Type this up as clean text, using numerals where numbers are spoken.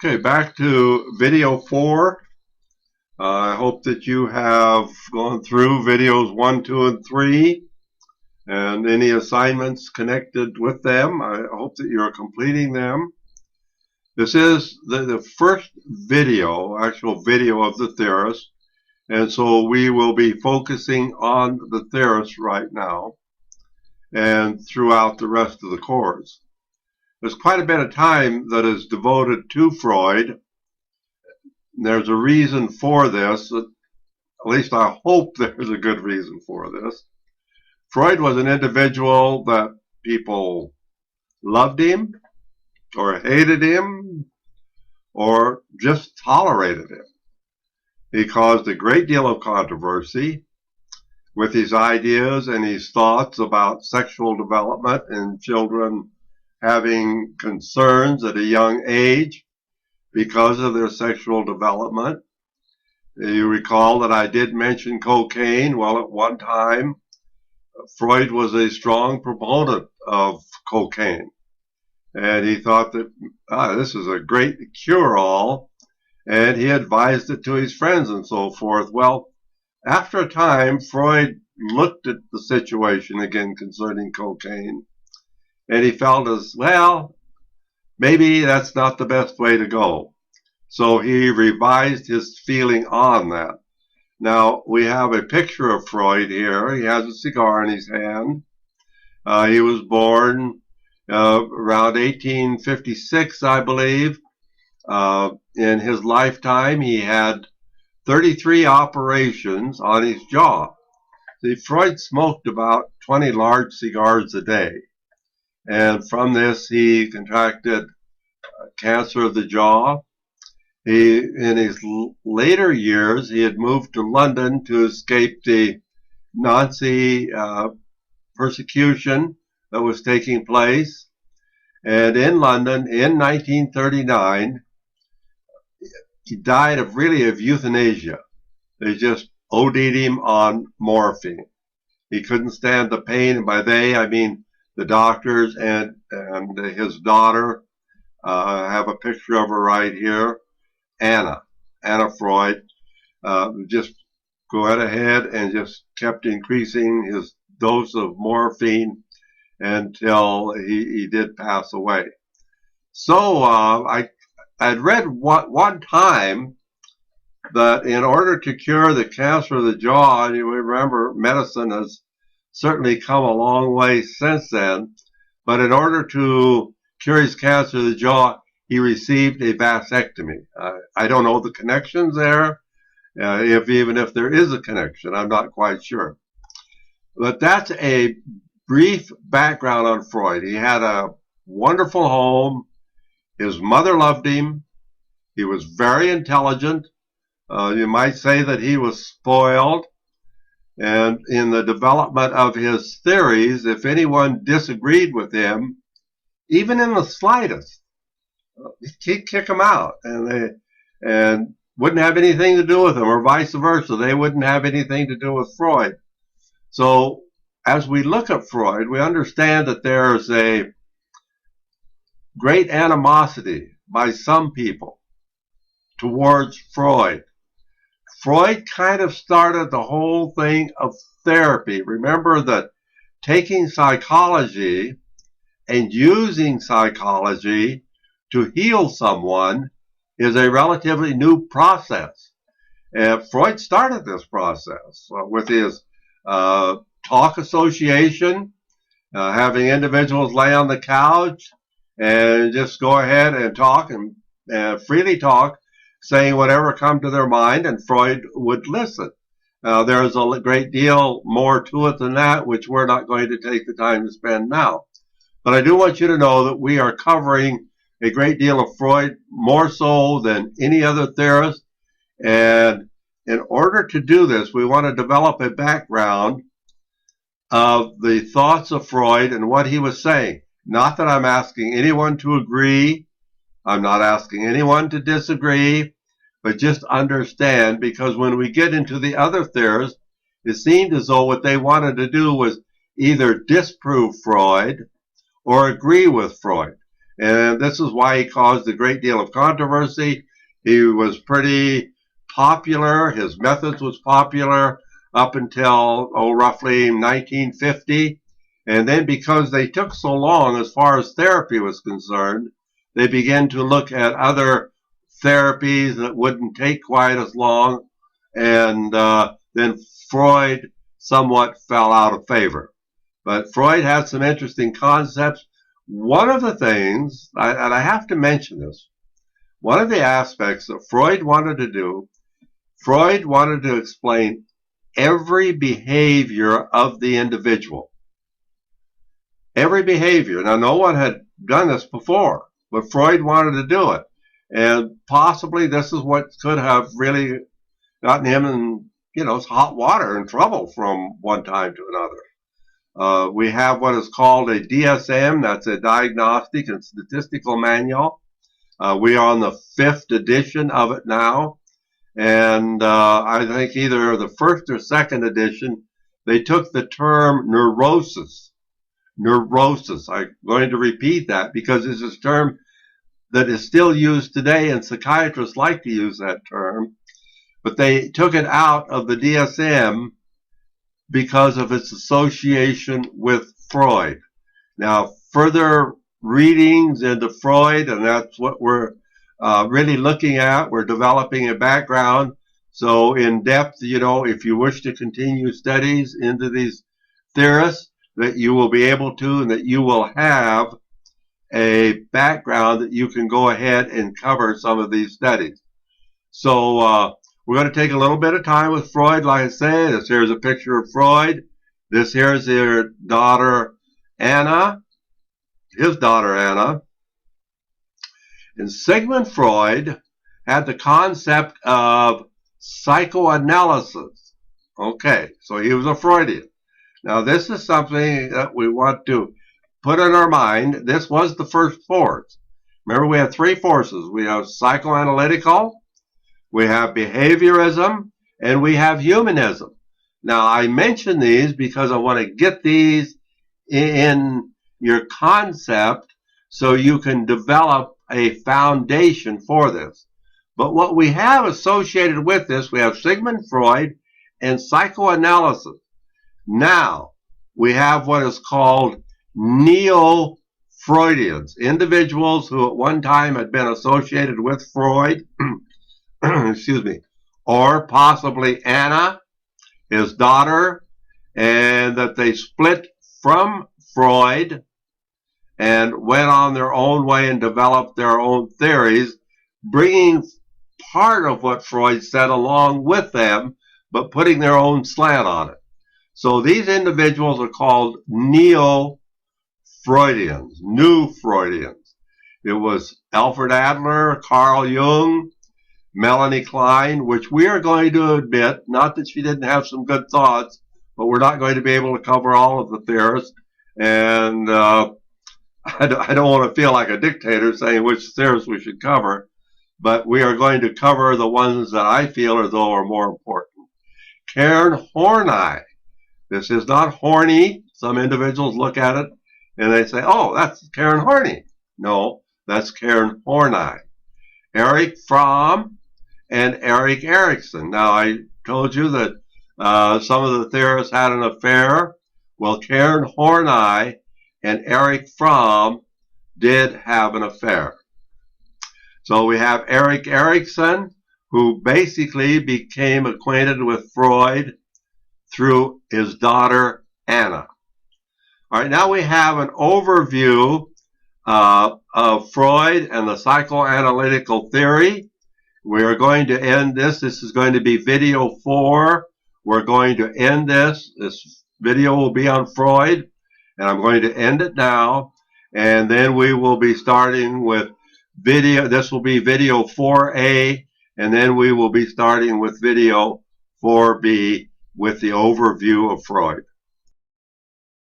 Okay, back to video 4. I hope that you have gone through videos 1, 2, and 3 and any assignments connected with them. I hope that you're completing them. This is the first video, actual video of the theorist, and so we will be focusing on the theorist right now and throughout the rest of the course. There's quite a bit of time that is devoted to Freud. There's a reason for this. At least I hope there's a good reason for this. Freud was an individual that people loved him or hated him or just tolerated him. He caused a great deal of controversy with his ideas and his thoughts about sexual development and children having concerns at a young age because of their sexual development. You recall that I did mention cocaine. Well, at one time, Freud was a strong proponent of cocaine. And he thought that this is a great cure-all, and he advised it to his friends and so forth. Well, after a time, Freud looked at the situation again concerning cocaine, and he felt as, well, maybe that's not the best way to go. So he revised his feeling on that. Now, we have a picture of Freud here. He has a cigar in his hand. He was born around 1856, I believe. In his lifetime, he had 33 operations on his jaw. See, Freud smoked about 20 large cigars a day. And from this, he contracted cancer of the jaw. In his later years, he had moved to London to escape the Nazi persecution that was taking place. And in London, in 1939, he died of euthanasia. They just OD'd him on morphine. He couldn't stand the pain, and by they, I mean the doctors and his daughter. I have a picture of her right here. Anna Freud, just go ahead and just kept increasing his dose of morphine until he did pass away. So I'd read one time that in order to cure the cancer of the jaw, you remember medicine has certainly come a long way since then, but in order to cure his cancer of the jaw, he received a vasectomy. I don't know the connections there, even if there is a connection. I'm not quite sure. But that's a brief background on Freud. He had a wonderful home. His mother loved him. He was very intelligent. You might say that he was spoiled. And in the development of his theories, if anyone disagreed with him, even in the slightest, he'd kick them out, and wouldn't have anything to do with them, or vice versa. They wouldn't have anything to do with Freud. So as we look at Freud, we understand that there's a great animosity by some people towards Freud. Freud kind of started the whole thing of therapy. Remember that taking psychology and using psychology to heal someone is a relatively new process. And Freud started this process with his talk association, having individuals lay on the couch and just go ahead and talk and freely talk, saying whatever come to their mind, and Freud would listen. There's a great deal more to it than that, which we're not going to take the time to spend now. But I do want you to know that we are covering a great deal of Freud, more so than any other theorist. And in order to do this, we want to develop a background of the thoughts of Freud and what he was saying. Not that I'm asking anyone to agree. I'm not asking anyone to disagree, but just understand, because when we get into the other theorists, it seemed as though what they wanted to do was either disprove Freud or agree with Freud. And this is why he caused a great deal of controversy. He was pretty popular. His methods was popular up until, roughly 1950. And then because they took so long as far as therapy was concerned, they began to look at other therapies that wouldn't take quite as long. And then Freud somewhat fell out of favor. But Freud had some interesting concepts. One of the things, and I have to mention this, one of the aspects that Freud wanted to do, Freud wanted to explain every behavior of the individual. Every behavior. Now, no one had done this before, but Freud wanted to do it. And possibly this is what could have really gotten him in, hot water and trouble from one time to another. We have what is called a DSM, that's a Diagnostic and Statistical Manual. We are on the 5th edition of it now. And I think either the 1st or 2nd edition, they took the term neurosis. Neurosis. I'm going to repeat that because it's a term that is still used today, and psychiatrists like to use that term. But they took it out of the DSM because of its association with Freud. Now, further readings into Freud, and that's what we're really looking at. We're developing a background. So in depth, if you wish to continue studies into these theorists, that you will be able to, and that you will have a background that you can go ahead and cover some of these studies. So we're going to take a little bit of time with Freud. Like I say, this here's a picture of Freud. This here's their daughter, Anna, his daughter, Anna. And Sigmund Freud had the concept of psychoanalysis. Okay, so he was a Freudian. Now, this is something that we want to put in our mind. This was the first force. Remember, we have 3 forces. We have psychoanalytical, we have behaviorism, and we have humanism. Now, I mention these because I want to get these in your concept so you can develop a foundation for this. But what we have associated with this, we have Sigmund Freud and psychoanalysis. Now, we have what is called neo-Freudians, individuals who at one time had been associated with Freud, excuse me, or possibly Anna, his daughter, and that they split from Freud and went on their own way and developed their own theories, bringing part of what Freud said along with them, but putting their own slant on it. So these individuals are called neo-Freudians, new Freudians. It was Alfred Adler, Carl Jung, Melanie Klein, which we are going to admit, not that she didn't have some good thoughts, but we're not going to be able to cover all of the theorists. And I don't want to feel like a dictator saying which theorists we should cover, but we are going to cover the ones that I feel as though are more important. Karen Horney. This is not horny. Some individuals look at it and they say, oh, that's Karen Horney. No, that's Karen Horney. Erich Fromm and Erik Erikson. Now, I told you that some of the theorists had an affair. Well, Karen Horney and Erich Fromm did have an affair. So we have Erik Erikson, who basically became acquainted with Freud through his daughter, Anna. All right, now we have an overview of Freud and the psychoanalytical theory. We are going to end this. This is going to be video 4. We're going to end this. This video will be on Freud, and I'm going to end it now. And then we will be starting with video. This will be video 4A, and then we will be starting with video 4B with the overview of Freud.